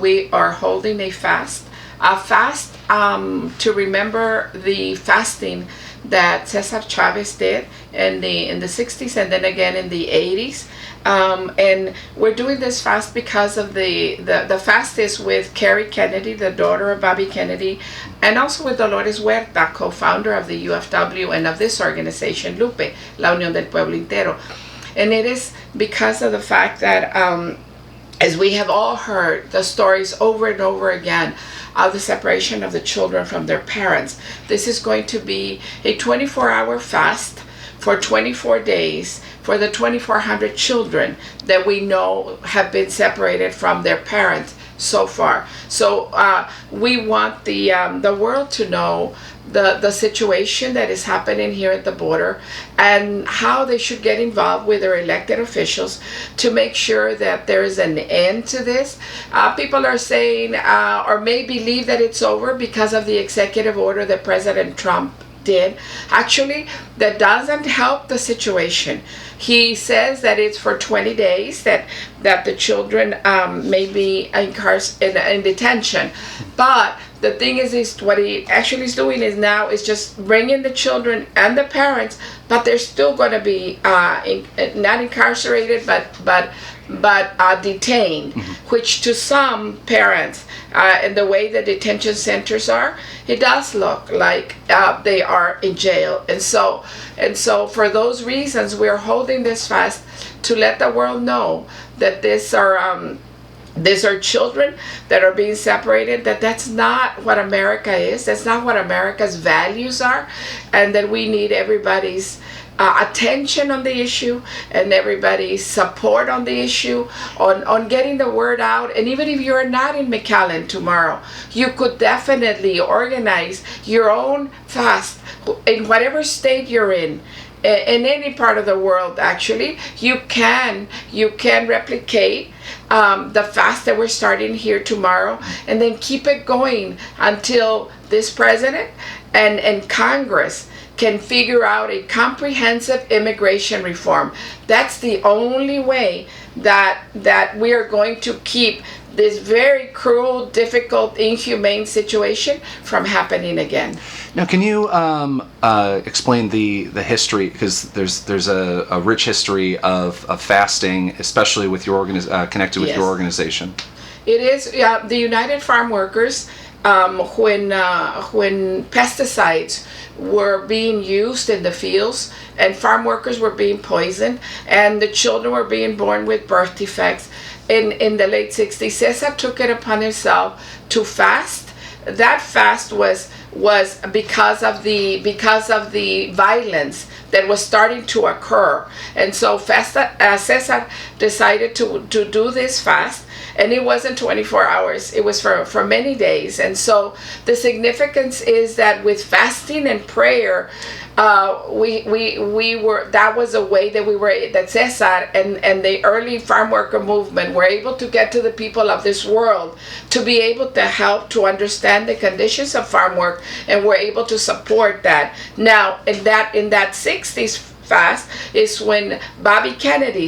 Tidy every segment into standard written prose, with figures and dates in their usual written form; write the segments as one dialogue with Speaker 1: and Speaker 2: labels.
Speaker 1: we are holding a fast. A fast to remember the fasting that Cesar Chavez did in the 60s and then again in the 80s. And we're doing this fast because of the fast is with Carrie Kennedy, the daughter of Bobby Kennedy, and also with Dolores Huerta, co-founder of the UFW and of this organization, LUPE, La Unión del Pueblo Entero. And it is because of the fact that, as we have all heard the stories over and over again of the separation of the children from their parents, this is going to be a 24-hour fast for 24 days for the 2,400 children that we know have been separated from their parents so far. So we want the world to know the situation that is happening here at the border and how they should get involved with their elected officials to make sure that there is an end to this. People are saying or may believe that it's over because of the executive order that President Trump did. Actually, that doesn't help the situation. He says that it's for 20 days that the children may be in detention. But the thing is what he actually is doing is now is just bringing the children and the parents, but they're still going to be not incarcerated, but detained, which to some parents, and the way the detention centers are, it does look like they are in jail. And so for those reasons, we're holding this fast to let the world know that these are children that are being separated, that's not what America is, that's not what America's values are, and that we need everybody's attention on the issue and everybody's support on the issue, on getting the word out. And even if you're not in McAllen tomorrow, you could definitely organize your own fast in whatever state you're in any part of the world. Actually, you can replicate the fast that we're starting here tomorrow, and then keep it going until this president and Congress can figure out a comprehensive immigration reform. That's the only way that we are going to keep this very cruel, difficult, inhumane situation from happening again.
Speaker 2: Now, can you explain the history? Because there's a rich history of fasting, especially with your connected with your organization.
Speaker 1: It is the United Farm Workers. When pesticides were being used in the fields and farm workers were being poisoned and the children were being born with birth defects in the late 60s, Cesar took it upon himself to fast. That fast was because of the violence that was starting to occur, and so Cesar decided to do this fast. And it wasn't 24 hours, it was for many days. And so the significance is that with fasting and prayer, we were, that was a way that Cesar and the early farm worker movement were able to get to the people of this world, to be able to help to understand the conditions of farm work, and were able to support that. Now, in that 60s fast is when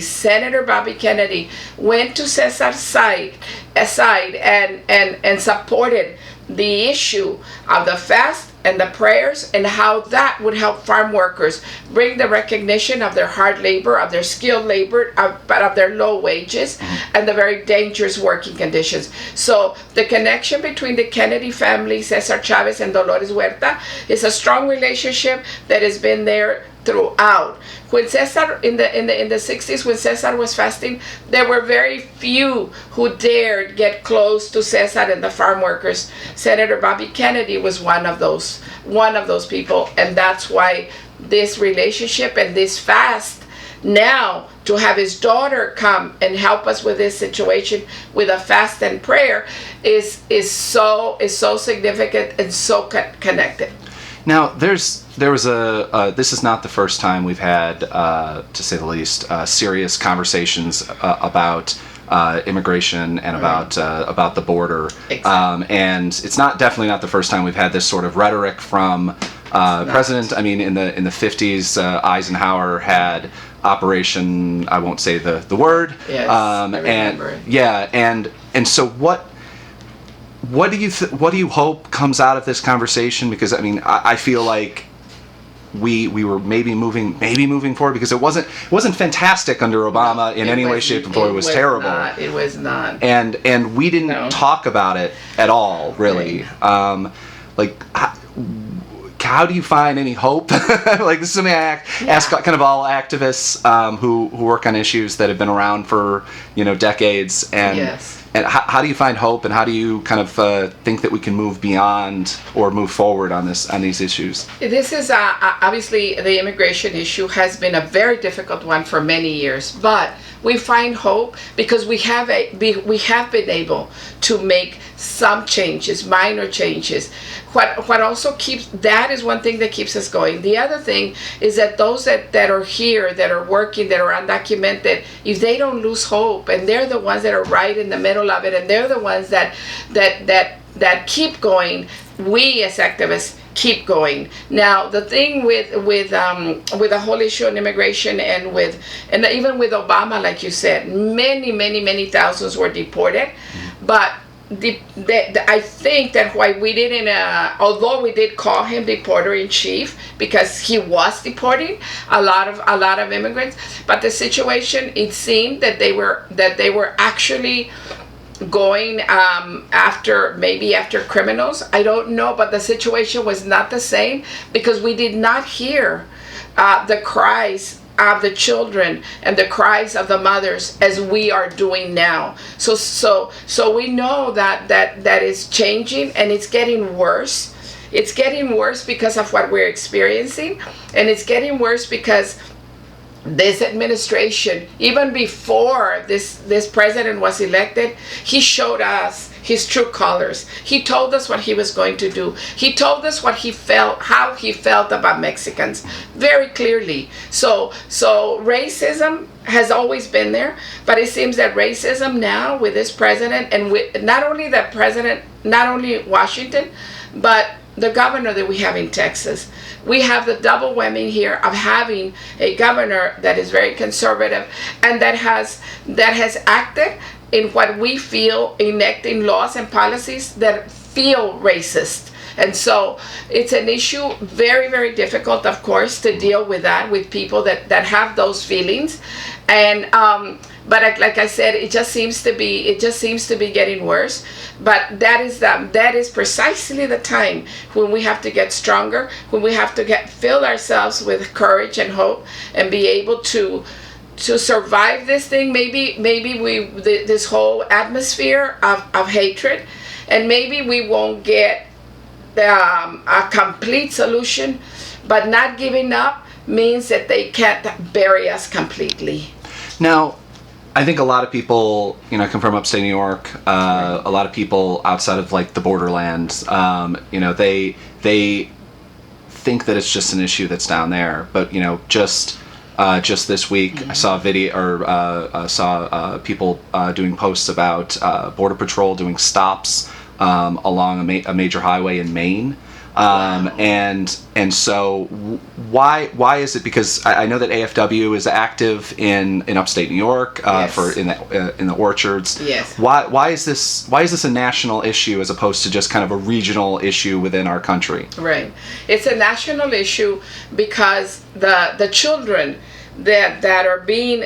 Speaker 1: Senator Bobby Kennedy went to Cesar's side and supported the issue of the fast and the prayers, and how that would help farm workers bring the recognition of their hard labor, of their skilled labor, but of their low wages and the very dangerous working conditions. So the connection between the Kennedy family, Cesar Chavez and Dolores Huerta, is a strong relationship that has been there throughout. When Cesar in the 60s, when Cesar was fasting, there were very few who dared get close to Cesar and the farm workers. Senator Bobby Kennedy was one of those people, and that's why this relationship and this fast now, to have his daughter come and help us with this situation with a fast and prayer, is so significant and so connected.
Speaker 2: Now, there was this is not the first time we've had, to say the least, serious conversations about immigration and about the border.
Speaker 1: Exactly.
Speaker 2: And it's definitely not the first time we've had this sort of rhetoric from President. I mean, in the 50s, Eisenhower had Operation, I won't say the word.
Speaker 1: Yes, I remember it.
Speaker 2: Yeah, and so what what do you hope comes out of this conversation? Because I mean, I feel like we were maybe moving forward, because it wasn't fantastic under Obama in any way, shape, or form. It was terrible.
Speaker 1: It was not.
Speaker 2: And we didn't talk about it at all, really.
Speaker 1: Right.
Speaker 2: Like, how do you find any hope? Like, this is something I ask kind of all activists who work on issues that have been around for decades. And
Speaker 1: yes.
Speaker 2: And how do you find hope, and how do you kind of think that we can move beyond or move forward on these issues?
Speaker 1: This is obviously the immigration issue has been a very difficult one for many years, but we find hope because we have been able to make some changes, minor changes. What also keeps, that is one thing that keeps us going. The other thing is that those that are here, that are working, that are undocumented, if they don't lose hope, and they're the ones that are right in the middle of it, and they're the ones that keep going, we as activists keep going. Now, the thing with the whole issue on immigration, and even with Obama, like you said, many thousands were deported, but I think that why we didn't, although we did call him deporter in chief because he was deporting a lot of immigrants, but the situation, it seemed that they were actually going after criminals. I don't know, but the situation was not the same because we did not hear the cries of the children and the cries of the mothers as we are doing now. So we know that is changing, and it's getting worse. It's getting worse because of what we're experiencing, and it's getting worse because this administration, even before this president was elected, he showed us his true colors. He told us what he was going to do. He told us what he felt, how he felt about Mexicans, very clearly. So racism has always been there, but it seems that racism now with this president, and with not only Washington, but the governor that we have in Texas. We have the double whammy here of having a governor that is very conservative and that has acted in what we feel, enacting laws and policies that feel racist. And so it's an issue very difficult, of course, to deal with that, with people that have those feelings. And but like I said, it just seems to be getting worse. But that is precisely the time when we have to get stronger, when we have to fill ourselves with courage and hope, and be able to survive this thing. Maybe this whole atmosphere of hatred, and maybe we won't get a complete solution, but not giving up means that they can't bury us completely.
Speaker 2: Now, I think a lot of people, come from upstate New York. A lot of people outside of like the borderlands, they think that it's just an issue that's down there. But just this week, I saw a video, or saw people doing posts about Border Patrol doing stops along a major highway in Maine.
Speaker 1: Wow.
Speaker 2: And so why is it? Because I know that AFW is active in upstate New York,
Speaker 1: yes.
Speaker 2: in the orchards.
Speaker 1: Yes.
Speaker 2: Why is this a national issue as opposed to just kind of a regional issue within our country?
Speaker 1: Right. It's a national issue because the children that are being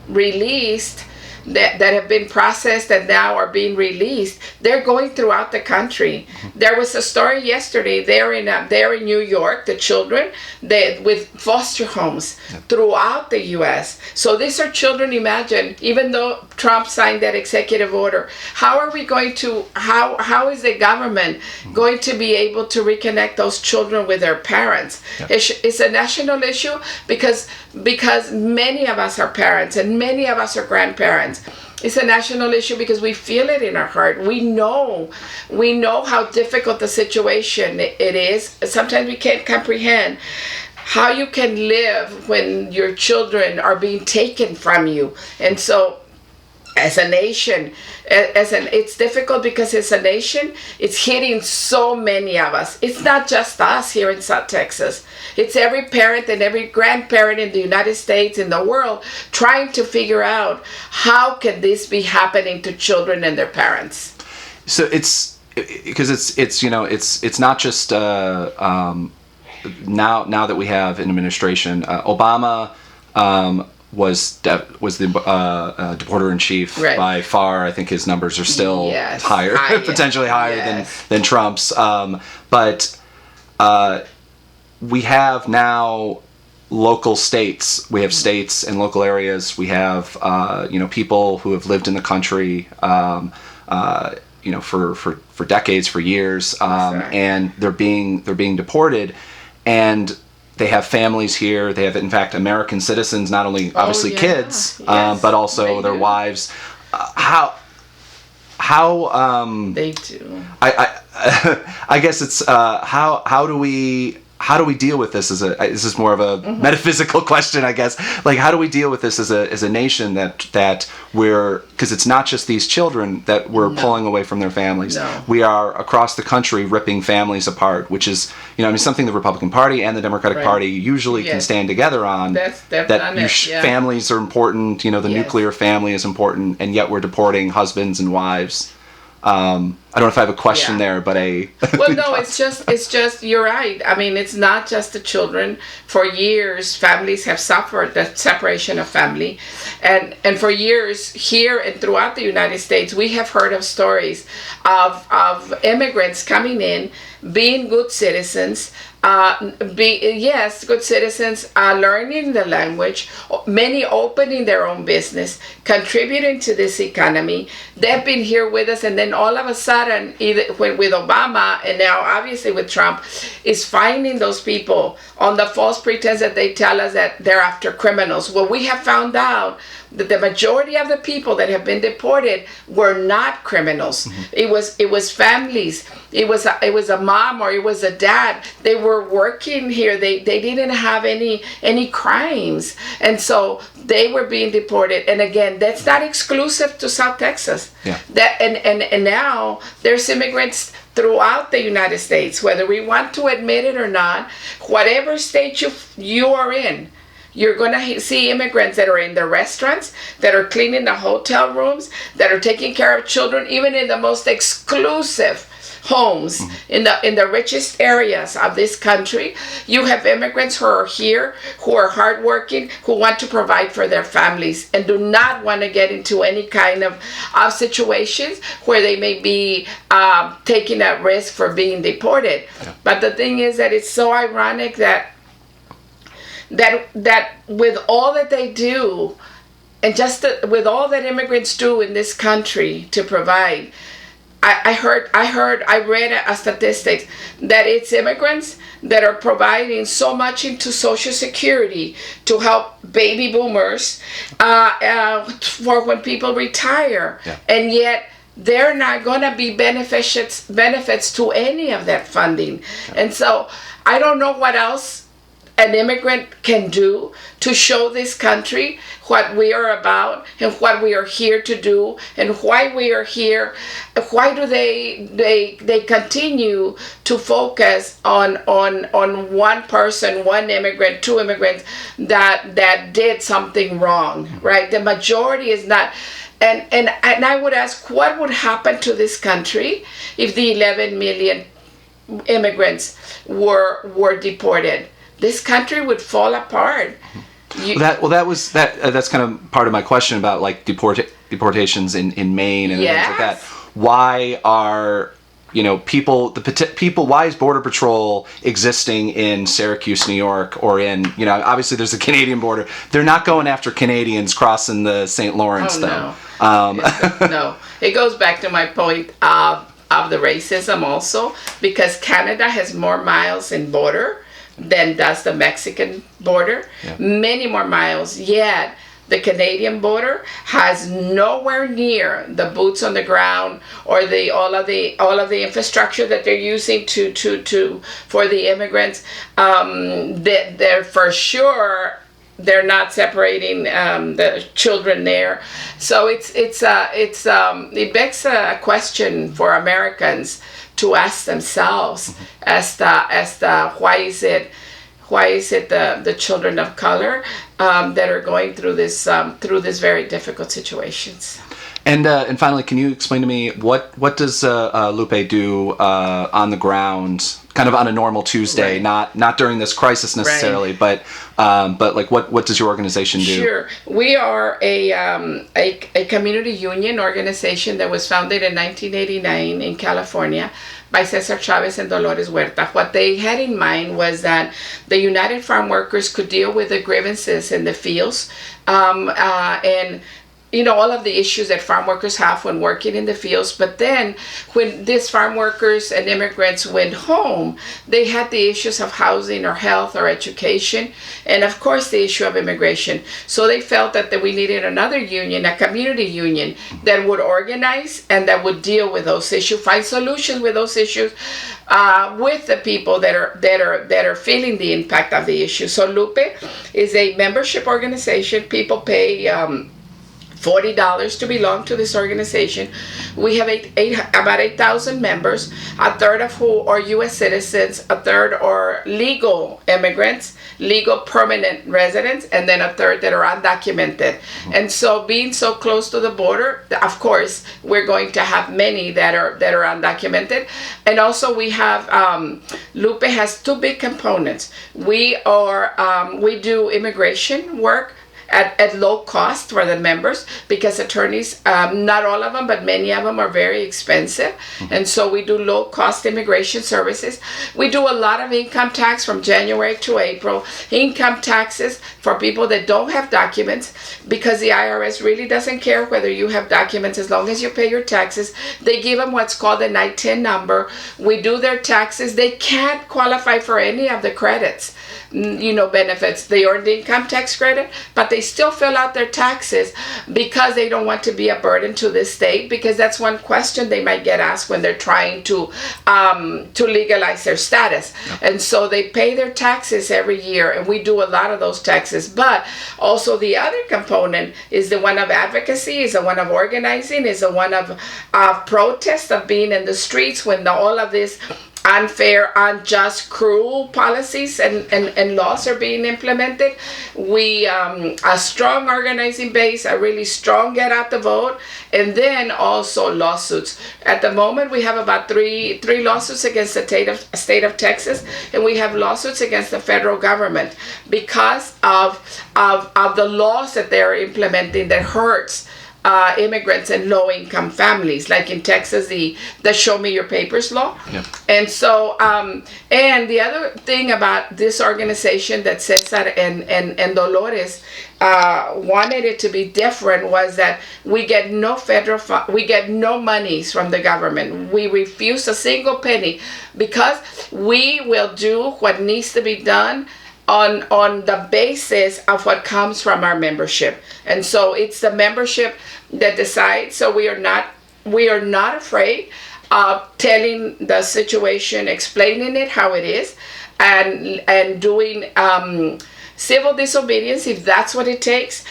Speaker 1: released, that have been processed and now are being released, they're going throughout the country. There was a story yesterday. They're in New York, the children, with foster homes throughout the U.S. So these are children. Imagine, even though Trump signed that executive order, how are we going to? How is the government going to be able to reconnect those children with their parents? Yeah. It's a national issue because many of us are parents and many of us are grandparents. It's a national issue because we feel it in our heart. We know how difficult the situation it is. Sometimes we can't comprehend how you can live when your children are being taken from you. And so as a nation, it's difficult because as a nation, it's hitting so many of us. It's not just us here in South Texas. It's every parent and every grandparent in the United States, in the world, trying to figure out how can this be happening to children and their parents.
Speaker 2: So it's because it's not just now that we have an administration. Obama was the deporter in chief by far. I think his numbers are still higher, potentially higher than Trump's. But we have now local states. We have states and local areas. We have people who have lived in the country for decades, for years, and they're being deported, and they have families here. They have, in fact, American citizens, not only obviously kids, but also their wives. How
Speaker 1: they do.
Speaker 2: I guess it's how do we deal with this this is more of a metaphysical question, I guess. Like, how do we deal with this as a nation that we're, because it's not just these children that we're pulling away from their families.
Speaker 1: No.
Speaker 2: We are across the country ripping families apart, which is, something the Republican Party and the Democratic Party usually can stand together on. Families are important, the nuclear family is important, and yet we're deporting husbands and wives. I don't know if I have a question there, but
Speaker 1: well, no, it's just you're right. I mean, it's not just the children. For years, families have suffered the separation of family, and for years here and throughout the United States, we have heard of stories of immigrants coming in, being good citizens, good citizens, learning the language, many opening their own business, contributing to this economy. They've been here with us, and then all of a sudden, either with Obama and now obviously with Trump, is finding those people on the false pretense that they tell us that they're after criminals. Well, we have found out that the majority of the people that have been deported were not criminals. It was families. It was a mom or it was a dad. They were working here. They didn't have any crimes, and so they were being deported. And again, that's not exclusive to South Texas. That and now there's immigrants throughout the United States, whether we want to admit it or not. Whatever state you are in, you're going to see immigrants that are in the restaurants, that are cleaning the hotel rooms, that are taking care of children, even in the most exclusive homes in the richest areas of this country. You have immigrants who are here, who are hardworking, who want to provide for their families and do not want to get into any kind of situations where they may be taking a risk for being deported. But the thing is that it's so ironic that with all that they do, and with all that immigrants do in this country to provide, I read a statistics that it's immigrants that are providing so much into Social Security to help baby boomers for when people retire, and yet they're not going to be benefits to any of that funding. And so I don't know what else an immigrant can do to show this country what we are about and what we are here to do and why we are here. Why do they continue to focus on one person, one immigrant, two immigrants that did something wrong, right? The majority is not. And I would ask, what would happen to this country if the 11 million immigrants were deported? This country would fall apart. That's kind of part of my question about like deportations in Maine and things like that. Why are people? Why is Border Patrol existing in Syracuse, New York, or in obviously there's a Canadian border. They're not going after Canadians crossing the St. Lawrence though. No, it goes back to my point of the racism also, because Canada has more miles in border than does the Mexican border, many more miles, yet the Canadian border has nowhere near the boots on the ground or all of the infrastructure that they're using for the immigrants. They're for sure they're not separating the children there. So it begs a question for Americans to ask themselves as to why is it the children of color that are going through this very difficult situations.
Speaker 2: And finally, can you explain to me what does LUPE do on the ground, kind of on a normal Tuesday,
Speaker 1: Right.
Speaker 2: not during this crisis necessarily,
Speaker 1: Right.
Speaker 2: but like what does your organization do?
Speaker 1: Sure, we are a community union organization that was founded in 1989 in California by Cesar Chavez and Dolores Huerta. What they had in mind was that the United Farm Workers could deal with the grievances in the fields, and all of the issues that farm workers have when working in the fields. But then when these farm workers and immigrants went home, they had the issues of housing or health or education, and of course the issue of immigration. So they felt that we needed another union, a community union that would organize and that would deal with those issues, find solutions with those issues, with the people that are feeling the impact of the issue. So LUPE is a membership organization. People pay $40 to belong to this organization. We have about 8,000 members, a third of who are U.S. citizens, a third are legal immigrants, legal permanent residents, and then a third that are undocumented. And so being so close to the border, of course, we're going to have many that are undocumented. And also we have, LUPE has two big components. We do immigration work at low cost for the members, because attorneys, not all of them, but many of them are very expensive. And so we do low cost immigration services. We do a lot of income tax from January to April, income taxes for people that don't have documents, because the IRS really doesn't care whether you have documents as long as you pay your taxes. They give them what's called a NIT number. We do their taxes. They can't qualify for any of the credits, benefits. They earn the income tax credit, but they still fill out their taxes because they don't want to be a burden to the state, because that's one question they might get asked when they're trying to legalize their status. And so they pay their taxes every year, and we do a lot of those taxes. But also the other component is the one of advocacy, is the one of organizing, is the one of protest, of being in the streets when all of this unfair, unjust, cruel policies and laws are being implemented. We a strong organizing base, a really strong get out the vote, and then also lawsuits. At the moment, we have about three lawsuits against the state of Texas, and we have lawsuits against the federal government because of the laws that they're implementing that hurts immigrants and low-income families, like in Texas, the Show Me Your Papers law.
Speaker 2: Yep.
Speaker 1: And so, and the other thing about this organization that Cesar and Dolores wanted it to be different was that we get no federal we get no monies from the government. We refuse a single penny, because we will do what needs to be done on the basis of what comes from our membership. And so it's the membership that decides. So we are not afraid of telling the situation, explaining it how it is, and doing civil disobedience if that's what it takes,